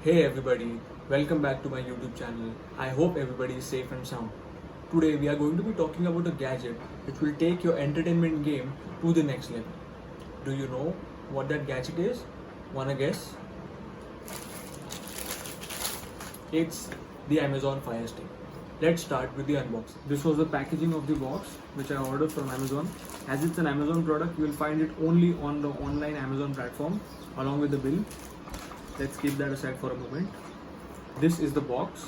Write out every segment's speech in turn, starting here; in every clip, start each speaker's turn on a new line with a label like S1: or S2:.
S1: Hey everybody, welcome back to my YouTube channel. I hope everybody is safe and sound. Today we are going to be talking about a gadget which will take your entertainment game to the next level. Do you know what that gadget is? Wanna guess? It's the Amazon Fire Stick. Let's start with the unboxing. This was the packaging of the box which I ordered from Amazon. As it's an Amazon product, you will find it only on the online Amazon platform along with the bill. Let's keep that aside for a moment. This is the box.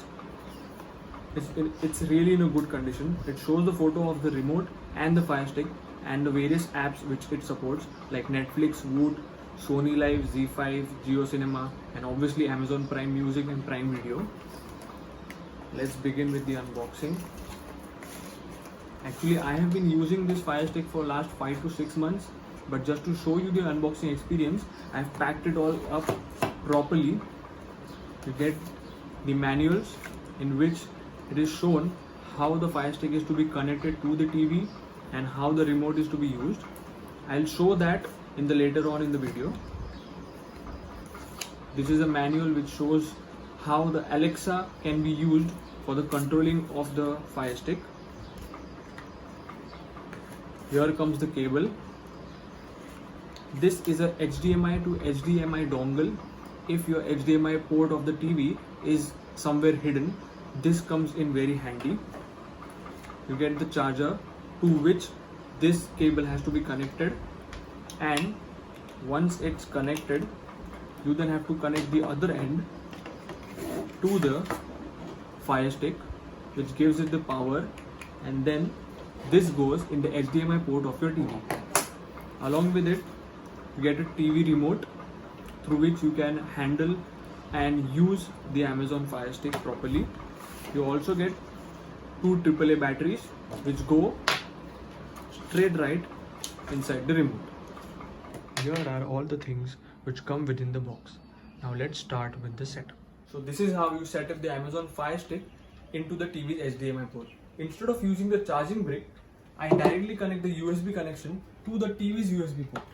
S1: It's really in a good condition. It shows the photo of the remote and the Fire Stick and the various apps which it supports like Netflix, Woot, Sony Live, ZEE5, Jio Cinema, and obviously Amazon Prime Music and Prime Video. Let's begin with the unboxing. Actually, I have been using this Fire Stick for last 5 to 6 months, but just to show you the unboxing experience, I've packed it all up properly. You get the manuals in which it is shown how the Fire Stick is to be connected to the TV and how the remote is to be used. I'll show that in the later on in the video. This is a manual which shows how the Alexa can be used for the controlling of the Fire Stick. Here comes the cable. This is a HDMI to HDMI dongle. If your HDMI port of the TV is somewhere hidden, this comes in very handy. You get the charger to which this cable has to be connected, and once it's connected, you then have to connect the other end to the Fire Stick, which gives it the power, and then this goes in the HDMI port of your TV. Along with it, you get a TV remote through which you can handle and use the Amazon Fire Stick properly. You also get 2 AAA batteries which go straight right inside the remote. Here are all the things which come within the box. Now let's start with the setup. So this is how you set up the Amazon Fire Stick into the TV's HDMI port. Instead of using the charging brick, I directly connect the USB connection to the TV's USB port.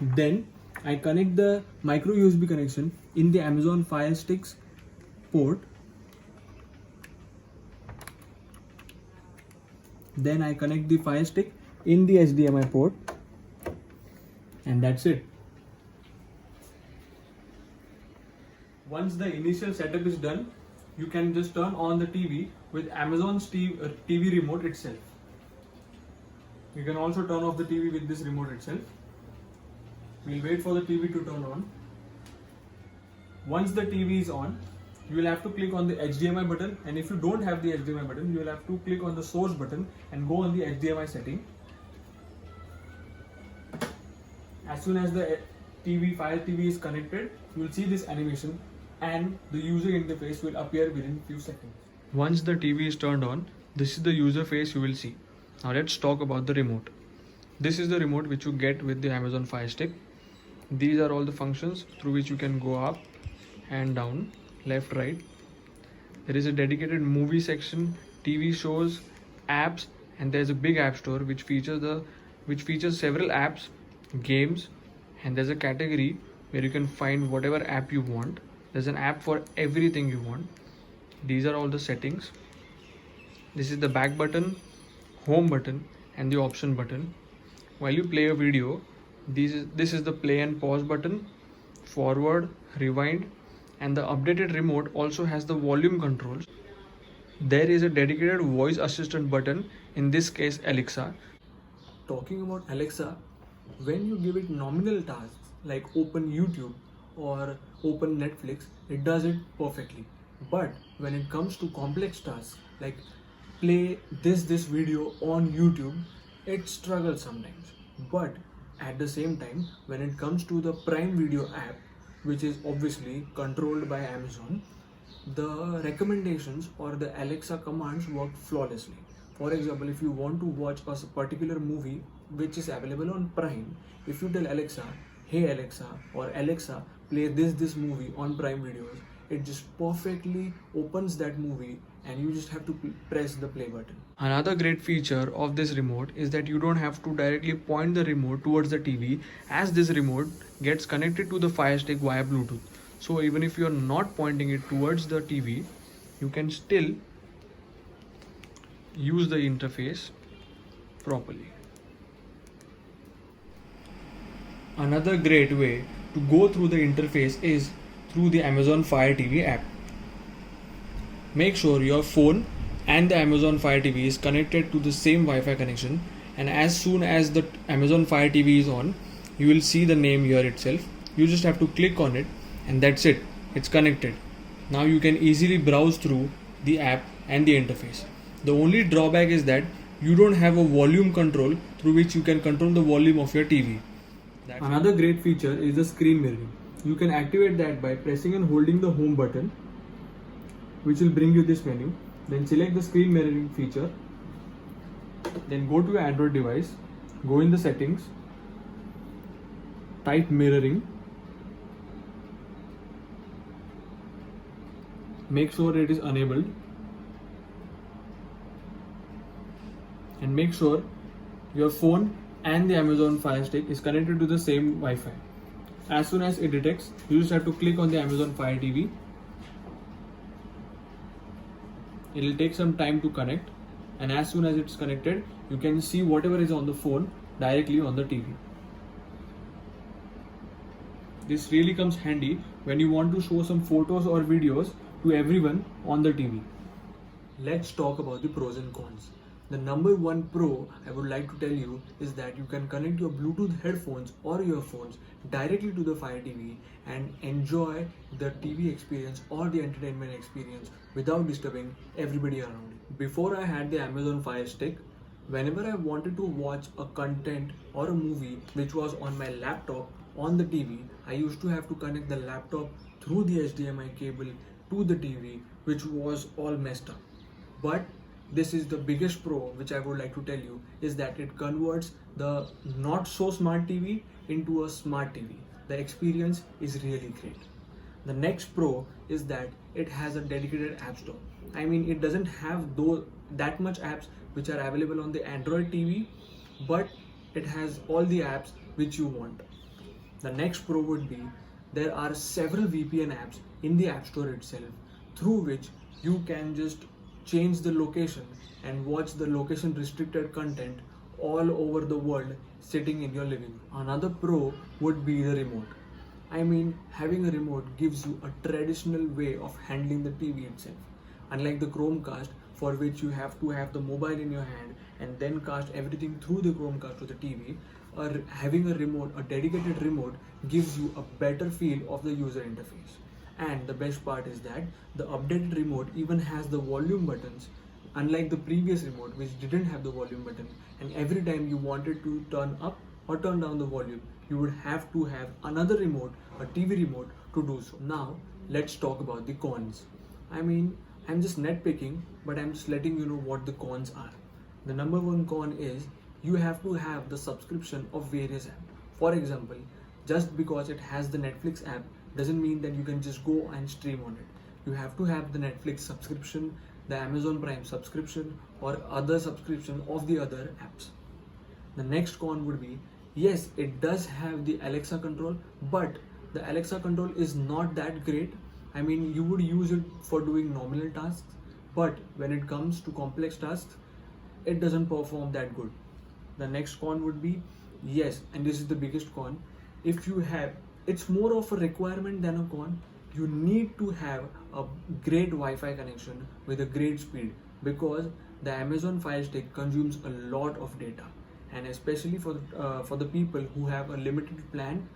S1: Then I connect the micro USB connection in the Amazon Fire Stick's port. Then I connect the Fire Stick in the HDMI port, and that's it. Once the initial setup is done, you can just turn on the TV with Amazon's TV remote itself. You can also turn off the TV with this remote itself. We'll wait for the TV to turn on. Once the TV is on, you will have to click on the HDMI button, and if you don't have the HDMI button, you will have to click on the source button and go on the HDMI setting. As soon as the Fire TV is connected, you will see this animation and the user interface will appear within few seconds. Once the TV is turned on, this is the user face you will see. Now let's talk about the remote. This is the remote which you get with the Amazon Fire Stick. These are all the functions through which you can go up and down, left, right. There is a dedicated movie section, TV shows, apps, and there is a big app store which features several apps, games, and there's a category where you can find whatever app you want. There's an app for everything you want. These are all the settings. This is the back button, home button, and the option button. While you play a video, this is the play and pause button, forward, rewind, and the updated remote also has the volume controls. There is a dedicated voice assistant button, in this case Alexa. Talking about Alexa, when you give it nominal tasks like open YouTube or open Netflix, it does it perfectly. But when it comes to complex tasks like play this video on YouTube, it struggles sometimes. But at the same time, when it comes to the Prime Video app, which is obviously controlled by Amazon, the recommendations or the Alexa commands work flawlessly. For example, if you want to watch a particular movie which is available on Prime, if you tell Alexa, hey Alexa, or Alexa, play this movie on Prime Videos, it just perfectly opens that movie and you just have to press the play button. Another great feature of this remote is that you don't have to directly point the remote towards the TV, as this remote gets connected to the Fire Stick via Bluetooth. So even if you are not pointing it towards the TV, you can still use the interface properly. Another great way to go through the interface is through the Amazon Fire TV app. Make sure your phone and the Amazon Fire TV is connected to the same Wi-Fi connection, and as soon as the Amazon Fire TV is on, you will see the name here itself. You just have to click on it and that's it. It's connected. Now you can easily browse through the app and the interface. The only drawback is that you don't have a volume control through which you can control the volume of your TV. Another great feature is the screen mirroring. You can activate that by pressing and holding the home button, which will bring you this menu. Then select the screen mirroring feature. Then go to your Android device, go in the settings, type mirroring. Make sure it is enabled. And make sure your phone and the Amazon Fire Stick is connected to the same Wi-Fi. As soon as it detects, you just have to click on the Amazon Fire TV. It will take some time to connect, and as soon as it's connected, you can see whatever is on the phone directly on the TV. This really comes handy when you want to show some photos or videos to everyone on the TV. Let's talk about the pros and cons. The number one pro I would like to tell you is that you can connect your Bluetooth headphones or earphones directly to the Fire TV and enjoy the TV experience or the entertainment experience without disturbing everybody around you. Before I had the Amazon Fire Stick, whenever I wanted to watch a content or a movie which was on my laptop on the TV, I used to have to connect the laptop through the HDMI cable to the TV, which was all messed up. But this is the biggest pro which I would like to tell you, is that it converts the not so smart TV into a smart TV. The experience is really great. The next pro is that it has a dedicated app store. I mean, it doesn't have that much apps which are available on the Android TV, but it has all the apps which you want. The next pro would be there are several VPN apps in the app store itself, through which you can just change the location and watch the location restricted content all over the world sitting in your living room. Another pro would be the remote. I mean, having a remote gives you a traditional way of handling the TV itself. Unlike the Chromecast, for which you have to have the mobile in your hand and then cast everything through the Chromecast to the TV, or having a remote, a dedicated remote, gives you a better feel of the user interface. And the best part is that the updated remote even has the volume buttons, unlike the previous remote which didn't have the volume button, and every time you wanted to turn up or turn down the volume, you would have to have another remote, a TV remote, to do so. Now let's talk about the cons. I mean, I'm just nitpicking, but I'm just letting you know what the cons are. The number one con is you have to have the subscription of various apps. For example, just because it has the Netflix app doesn't mean that you can just go and stream on it. You have to have the Netflix subscription, the Amazon Prime subscription, or other subscription of the other apps. The next con would be, yes, it does have the Alexa control, but the Alexa control is not that great. I mean, you would use it for doing nominal tasks, but when it comes to complex tasks, it doesn't perform that good. The next con would be, yes, and this is the biggest con, if you have, it's more of a requirement than a con, you need to have a great Wi-Fi connection with a great speed, because the Amazon Fire Stick consumes a lot of data, and especially for the people who have a limited plan,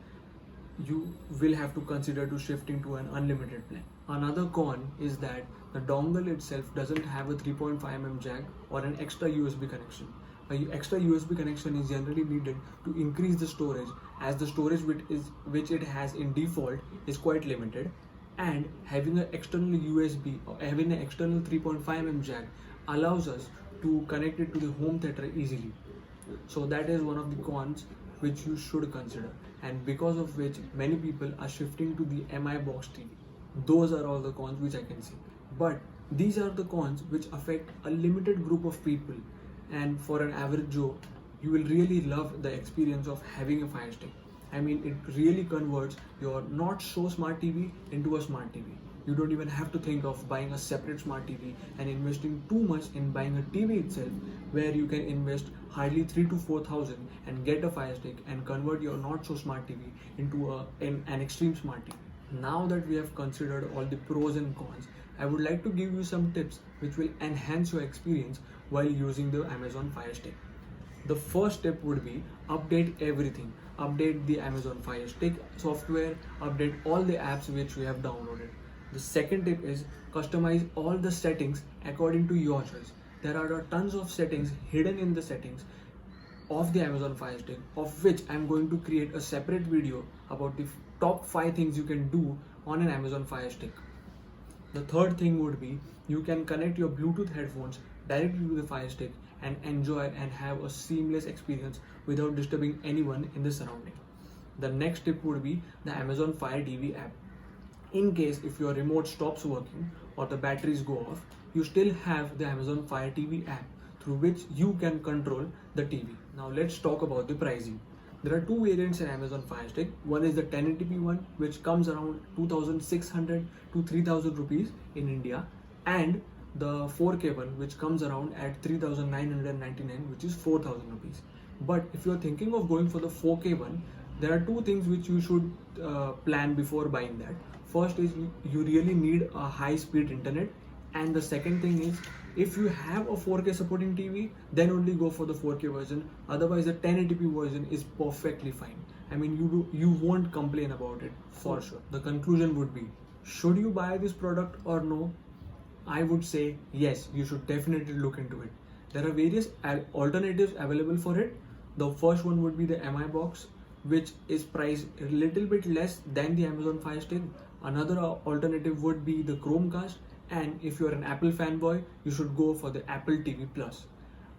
S1: you will have to consider to shifting to an unlimited plan. Another con is that the dongle itself doesn't have a 3.5mm jack or an extra USB connection. An extra USB connection is generally needed to increase the storage, as the storage which it has in default is quite limited, and having an external USB or having an external 3.5mm jack allows us to connect it to the home theater easily. So that is one of the cons which you should consider, and because of which many people are shifting to the MI box TV. Those are all the cons which I can see. But These are the cons which affect a limited group of people, and for an average Joe, you will really love the experience of having a Fire Stick. I mean, it really converts your not so smart TV into a smart TV. You don't even have to think of buying a separate smart TV and investing too much in buying a TV itself, where you can invest hardly 3 to 4 thousand and get a Fire Stick and convert your not so smart TV into an extreme smart TV. Now that we have considered all the pros and cons, I would like to give you some tips which will enhance your experience while using the Amazon Fire Stick. The first step would be update everything. Update the Amazon Fire Stick software, update all the apps which we have downloaded. The second tip is customize all the settings according to your choice. There are tons of settings hidden in the settings of the Amazon Fire Stick, of which I'm going to create a separate video about the top 5 things you can do on an Amazon Fire Stick. The third thing would be you can connect your Bluetooth headphones directly to the Fire Stick and enjoy and have a seamless experience without disturbing anyone in the surrounding. The next tip would be the Amazon Fire TV app. In case if your remote stops working or the batteries go off, you still have the Amazon Fire TV app through which you can control the TV. Now let's talk about the pricing. There are two variants in Amazon Fire Stick. One is the 1080p one, which comes around 2,600 to 3,000 rupees in India, and the 4K one, which comes around at 3,999, which is 4,000 rupees. But if you're thinking of going for the 4K one, there are two things which you should plan before buying that. First is you really need a high-speed internet, and the second thing is if you have a 4K supporting TV, then only go for the 4K version. Otherwise, the 1080p version is perfectly fine. I mean, you won't complain about it for sure. The conclusion would be, should you buy this product or no? I would say yes, you should definitely look into it. There are various alternatives available for it. The first one would be the MI box, which is priced a little bit less than the Amazon Fire Stick. Another alternative would be the Chromecast, and if you're an Apple fanboy, you should go for the Apple TV Plus.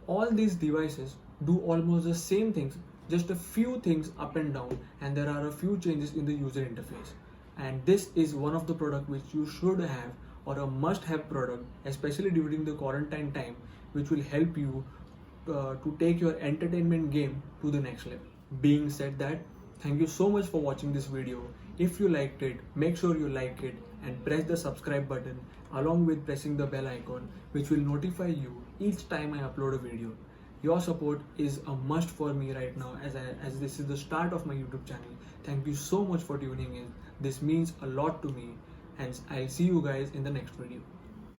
S1: All these devices do almost the same things, just a few things up and down, and there are a few changes in the user interface. And this is one of the products which you should have, or a must-have product, especially during the quarantine time, which will help you to take your entertainment game to the next level. Being said that, thank you so much for watching this video. If you liked it, make sure you like it and press the subscribe button along with pressing the bell icon, which will notify you each time I upload a video. Your support is a must for me right now, as this is the start of my YouTube channel. Thank you so much for tuning in. This means a lot to me, and I'll see you guys in the next video.